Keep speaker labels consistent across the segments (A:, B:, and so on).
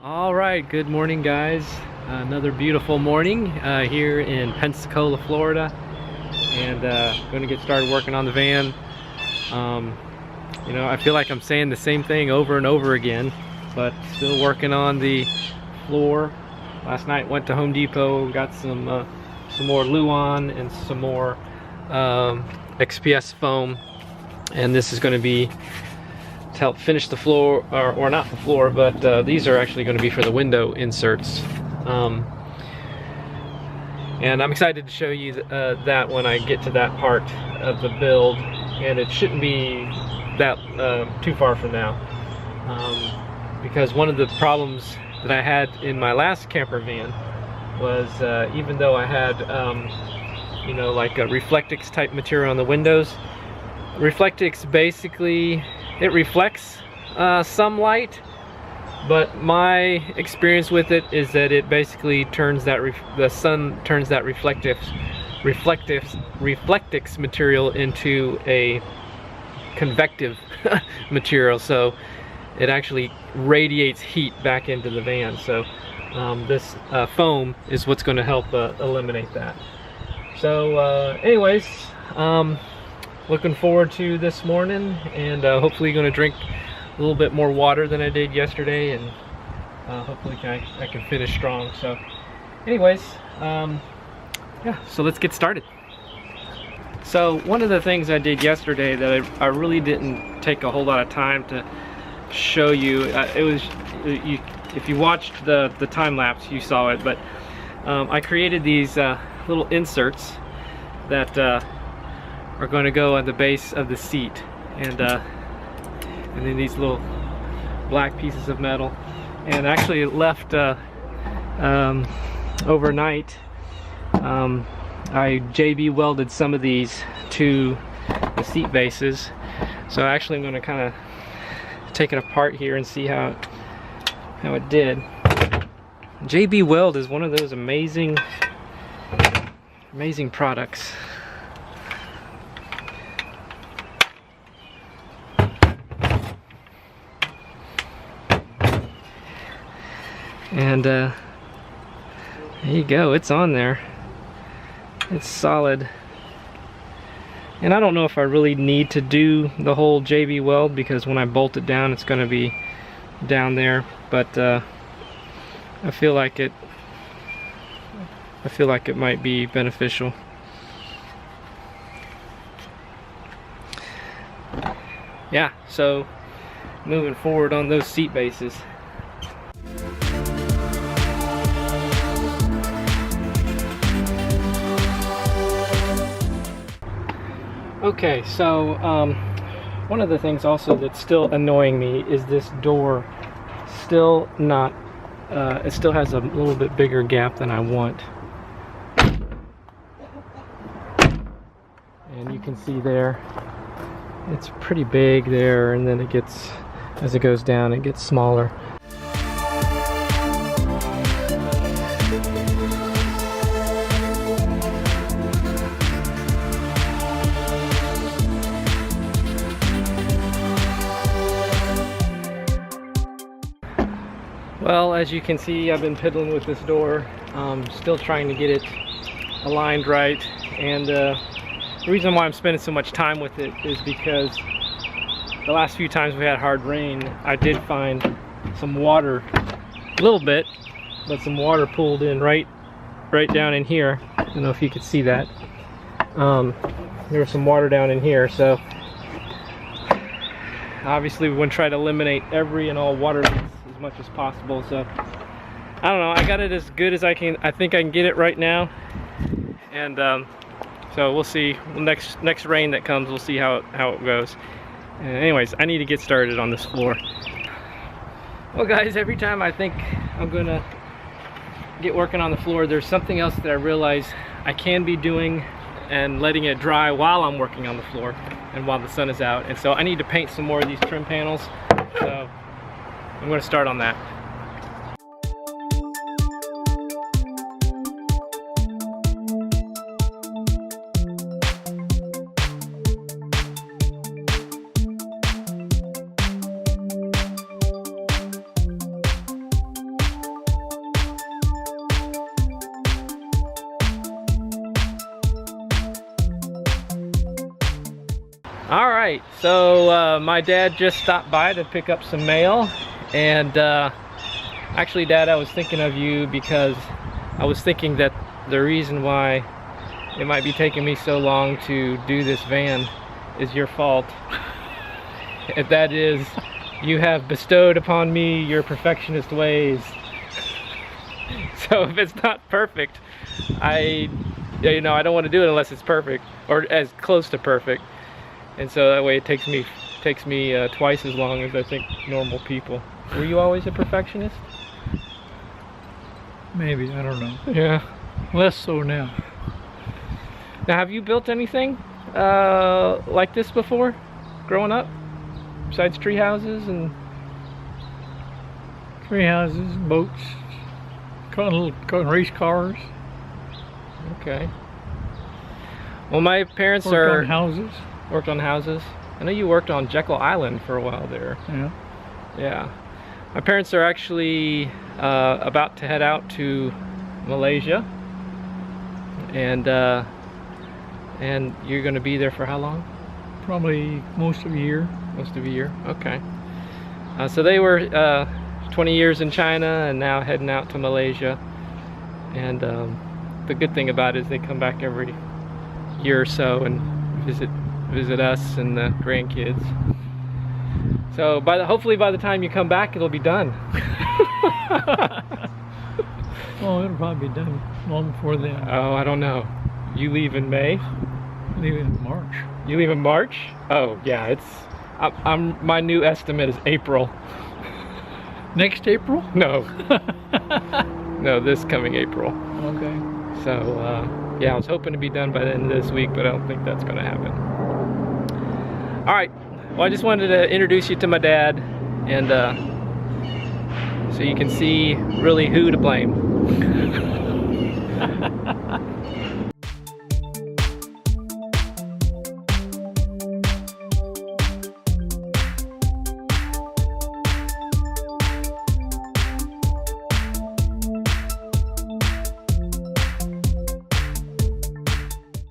A: All right, good morning, guys. Another beautiful morning here in Pensacola, Florida, and going to get started working on the van. I feel like I'm saying the same thing over and over again, but still working on the floor. Last night went to Home Depot, got some more Luan and some more XPS foam, and this is going to be to help finish the floor, or not the floor, but these are actually going to be for the window inserts. And I'm excited to show you that when I get to that part of the build, and it shouldn't be that too far from now, because one of the problems that I had in my last camper van was even though I had like a Reflectix type material on the windows. Reflectix basically, it reflects some light, but my experience with it is that it basically turns that the sun turns that Reflectix material into a convective material, so it actually radiates heat back into the van. So this foam is what's going to help eliminate that. So anyways, looking forward to this morning, and hopefully going to drink a little bit more water than I did yesterday, and hopefully I can finish strong. So anyways, yeah, so let's get started. So one of the things I did yesterday that I really didn't take a whole lot of time to show you, if you watched the time lapse, you saw it, but I created these little inserts that are going to go on the base of the seat, and then these little black pieces of metal. And actually it left overnight. I JB welded some of these to the seat bases, so actually I'm going to kind of take it apart here and see how it did. JB Weld is one of those amazing products. And there you go, it's on there. It's solid. And I don't know if I really need to do the whole JB weld, because when I bolt it down it's going to be down there, but I feel like it might be beneficial. Yeah, so moving forward on those seat bases. Okay, so one of the things also that's still annoying me is this door still not, it still has a little bit bigger gap than I want. And you can see there, it's pretty big there, and then it gets, as it goes down, it gets smaller. Well, as you can see, I've been piddling with this door, still trying to get it aligned right, and the reason why I'm spending so much time with it is because the last few times we had hard rain, I did find some water, a little bit, but some water pooled in right down in here. I don't know if you could see that. There was some water down in here, so obviously we want to try to eliminate every and all water leaks as much as possible. So I don't know, I got it as good as I can. I think I can get it right now, and so we'll see. Next rain that comes, we'll see how it goes. And anyways, I need to get started on this floor. Well guys, every time I think I'm gonna get working on the floor, there's something else that I realize I can be doing and letting it dry while I'm working on the floor and while the sun is out. And so I need to paint some more of these trim panels, so I'm going to start on that. All right, so my dad just stopped by to pick up some mail, and actually, Dad, I was thinking of you because I was thinking that the reason why it might be taking me so long to do this van is your fault. And that is, you have bestowed upon me your perfectionist ways. So if it's not perfect, I don't want to do it unless it's perfect, or as close to perfect. And so that way it takes me twice as long as I think normal people. Were you always a perfectionist?
B: Maybe, I don't know.
A: Yeah.
B: Less so now.
A: Now, have you built anything like this before, growing up? Besides tree houses and...
B: Tree houses, boats, race cars.
A: Okay. Well, my parents
B: worked on houses.
A: Worked on houses. I know you worked on Jekyll Island for a while there.
B: Yeah.
A: Yeah. My parents are actually about to head out to Malaysia, and you're going to be there for how long?
B: Probably most of a year.
A: Most of a year. Okay. So they were 20 years in China and now heading out to Malaysia. And the good thing about it is they come back every year or so and visit us and the grandkids. So hopefully by the time you come back, it'll be done.
B: Oh, it'll probably be done long before then.
A: Oh, I don't know. You leave in May?
B: Leave in March.
A: You leave in March? Oh, yeah. My new estimate is April.
B: Next April?
A: No. No, this coming April.
B: Okay.
A: So, yeah, I was hoping to be done by the end of this week, but I don't think that's going to happen. All right. Well, I just wanted to introduce you to my dad, and so you can see really who to blame.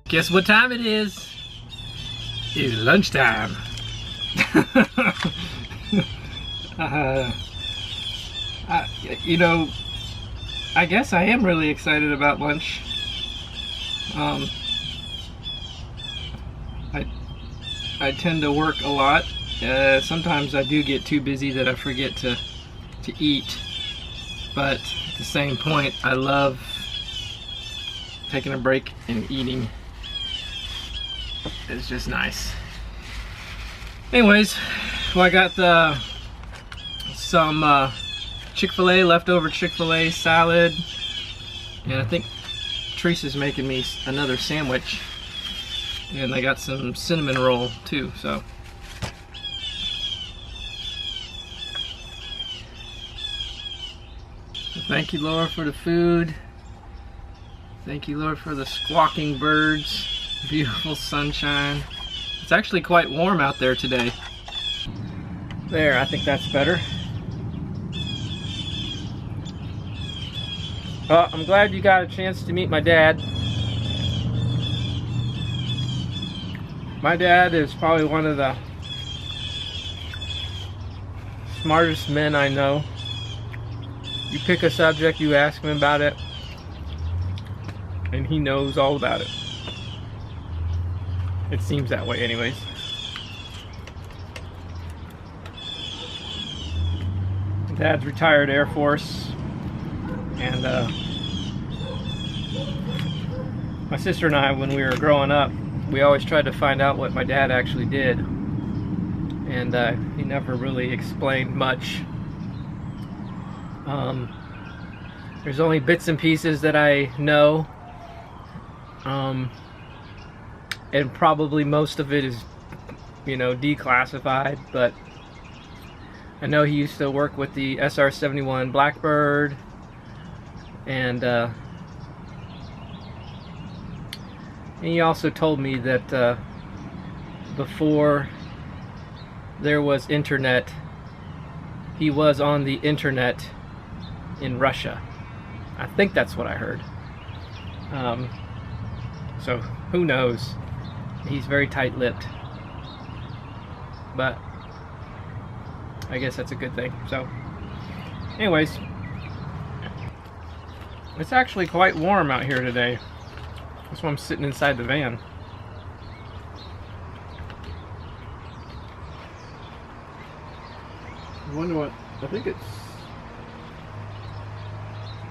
A: Guess what time it is? It's lunchtime. I guess I am really excited about lunch. I tend to work a lot. Sometimes I do get too busy that I forget to eat. But at the same point, I love taking a break and eating. It's just nice. Anyways, well, I got some Chick-fil-A, leftover Chick-fil-A salad, and I think Teresa's making me another sandwich, and I got some cinnamon roll too. So thank you, Laura, for the food. Thank you, Lord, for the squawking birds, beautiful sunshine. It's actually quite warm out there today. There, I think that's better. Well, I'm glad you got a chance to meet my dad. My dad is probably one of the smartest men I know. You pick a subject, you ask him about it, and he knows all about it. It seems that way anyways. Dad's retired Air Force, and my sister and I, when we were growing up, we always tried to find out what my dad actually did, and he never really explained much. There's only bits and pieces that I know, and probably most of it is, declassified, but I know he used to work with the SR-71 Blackbird, and he also told me that before there was internet, he was on the internet in Russia. I think that's what I heard. So who knows? He's very tight-lipped. but I guess that's a good thing. So anyways, it's actually quite warm out here today. That's why I'm sitting inside the van. I wonder what, I think it's,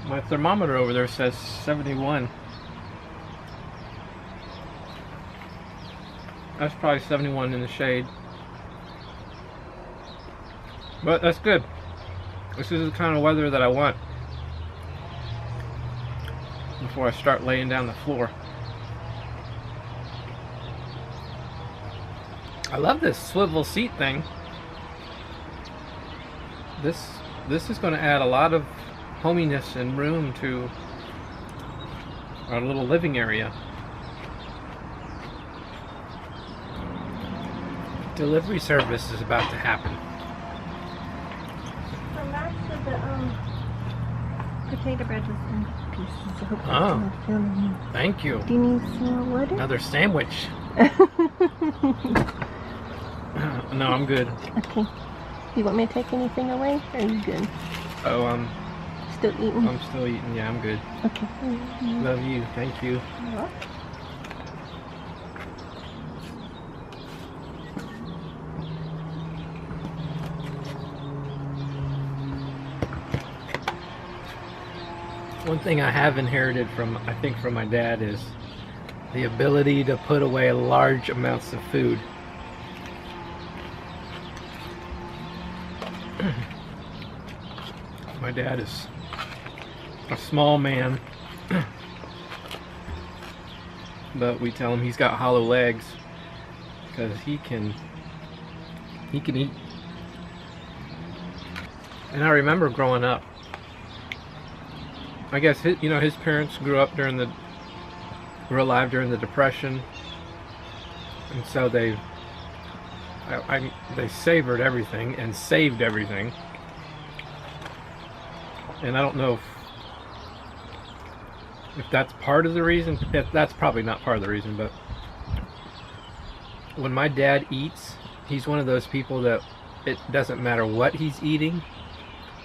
A: my thermometer over there says 71. That's probably 71 in the shade. But that's good. This is the kind of weather that I want before I start laying down the floor. I love this swivel seat thing. This is going to add a lot of hominess and room to our little living area. Delivery service is about to happen.
C: So actually the potato bread was in pieces. I hope that's
A: Oh.
C: not killing you.
A: Thank you.
C: Do you need some water?
A: Another sandwich. No, I'm good.
C: Okay. You want me to take anything away? Or are you good?
A: Oh,
C: Still eating?
A: I'm still eating. Yeah, I'm good.
C: Okay.
A: Love you. Thank you. One thing I have inherited from, I think, from my dad is the ability to put away large amounts of food. My dad is a small man, but we tell him he's got hollow legs because he can eat. And I remember growing up, I guess his parents grew alive during the Depression, and so they savored everything and saved everything. And I don't know if that's part of the reason. That's probably not part of the reason, but when my dad eats, he's one of those people that it doesn't matter what he's eating.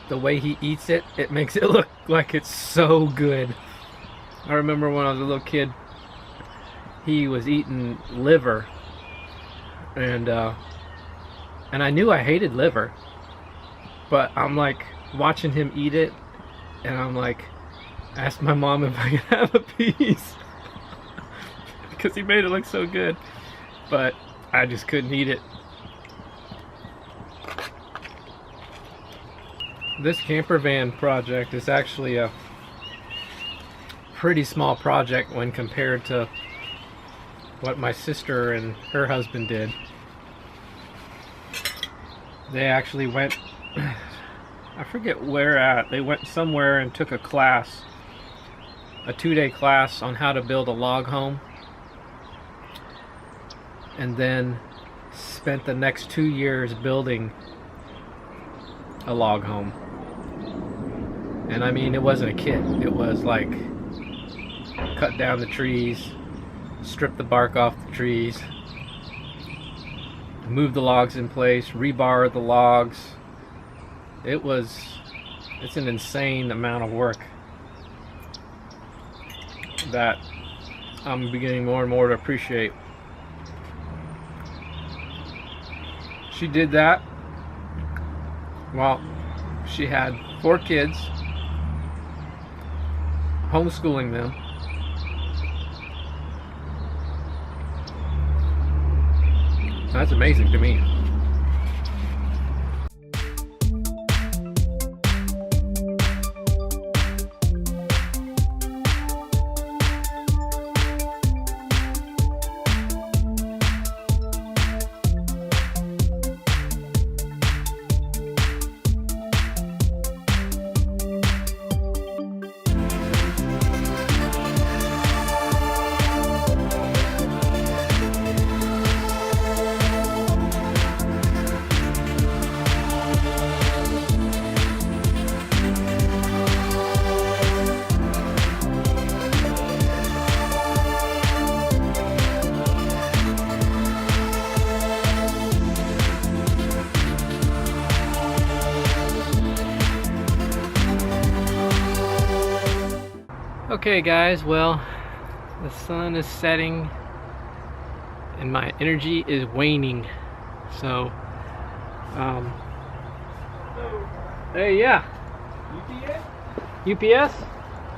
A: The way he eats it, it makes it look like it's so good. I remember when I was a little kid, he was eating liver, and I knew I hated liver, but I'm like watching him eat it, and I'm like, asked my mom if I could have a piece because he made it look so good, but I just couldn't eat it. This camper van project is actually a pretty small project when compared to what my sister and her husband did. They actually went, I forget where at, they went somewhere and took a class, a 2-day class on how to build a log home, and then spent the next 2 years building a log home. And I mean, it wasn't a kit. It was like cut down the trees, strip the bark off the trees, move the logs in place, rebar the logs. It's an insane amount of work that I'm beginning more and more to appreciate. She did that while she had 4 kids, homeschooling them. That's amazing to me. Okay guys, well, the sun is setting and my energy is waning. So, hey, yeah. UPS?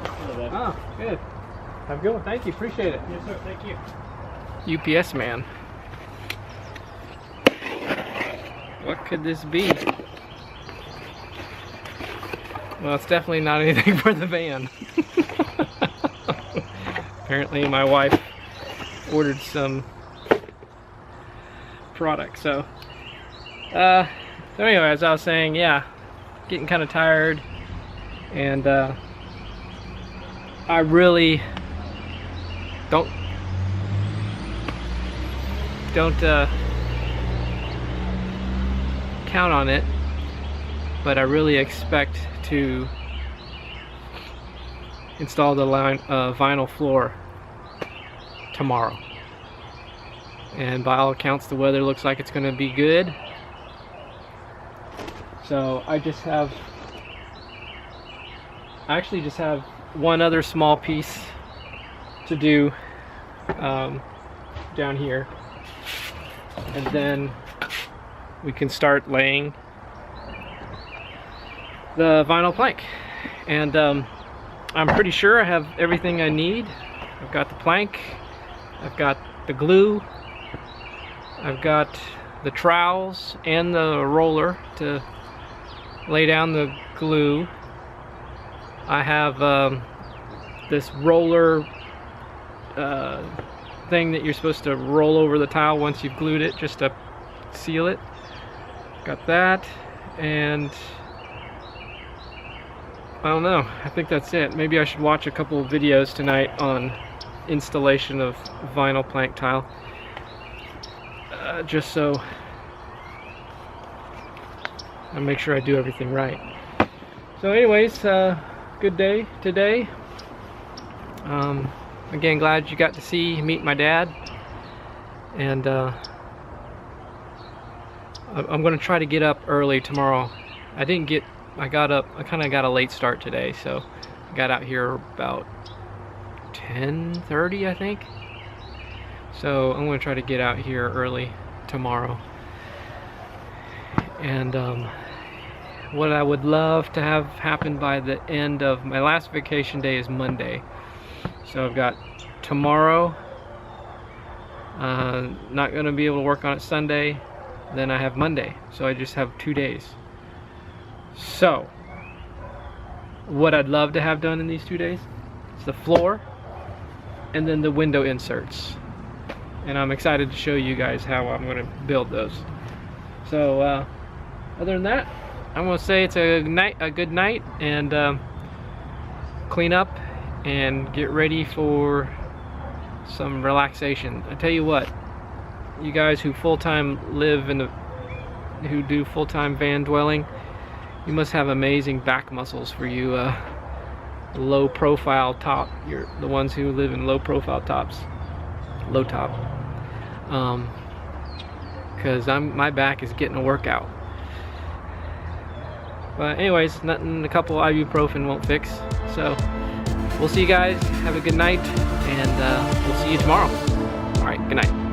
A: Oh, good. Have a good one. Thank you. Appreciate it.
B: Yes, sir. Thank you.
A: UPS man. What could this be? Well, it's definitely not anything for the van. Apparently my wife ordered some product, so anyway, as I was saying, yeah, getting kind of tired, and I really don't count on it, but I really expect to install the vinyl floor tomorrow. And by all accounts, the weather looks like it's going to be good. So I actually just have one other small piece to do down here, and then we can start laying the vinyl plank. And I'm pretty sure I have everything I need. I've got the plank, I've got the glue, I've got the trowels and the roller to lay down the glue. I have this roller thing that you're supposed to roll over the tile once you've glued it, just to seal it. Got that, and I don't know, I think that's it. Maybe I should watch a couple of videos tonight on installation of vinyl plank tile, just so I make sure I do everything right. So anyways, good day today. Again, glad you got to meet my dad, and I'm gonna try to get up early tomorrow. I kind of got a late start today, so I got out here about 10:30, I think. So I'm gonna try to get out here early tomorrow. And what I would love to have happen by the end of my last vacation day is Monday. So I've got tomorrow, not gonna be able to work on it Sunday, then I have Monday, so I just have 2 days. So what I'd love to have done in these 2 days is the floor and then the window inserts, and I'm excited to show you guys how I'm going to build those. So other than that, I'm going to say it's a good night, and clean up and get ready for some relaxation. I tell you what, you guys who full-time live who do full-time van dwelling, you must have amazing back muscles for you low profile top. You're the ones who live in low profile tops, low top, because my back is getting a workout. But anyways, nothing a couple ibuprofen won't fix. So we'll see you guys. Have a good night, and we'll see you tomorrow. All right, good night.